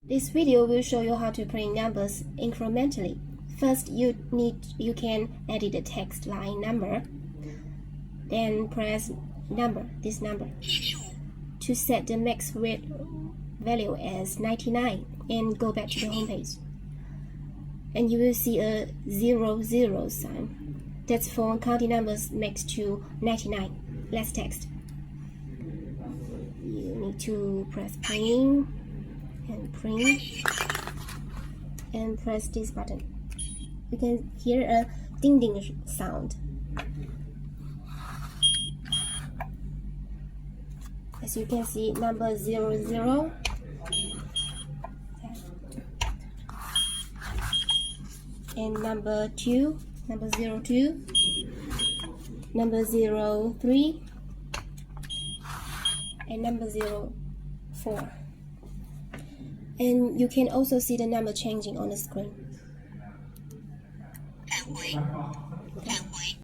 This video will show you how to print numbers incrementally. First, you can edit the text line number. Then press this number, to set the max value as 99 and go back to the home page. And you will see a 00 sign. That's for counting numbers max to 99. Let's text. You need to press print and press this button. You can hear a ding ding sound. As you can see, number 00 and number 02, number 03 and number 04. And you can also see the number changing on the screen.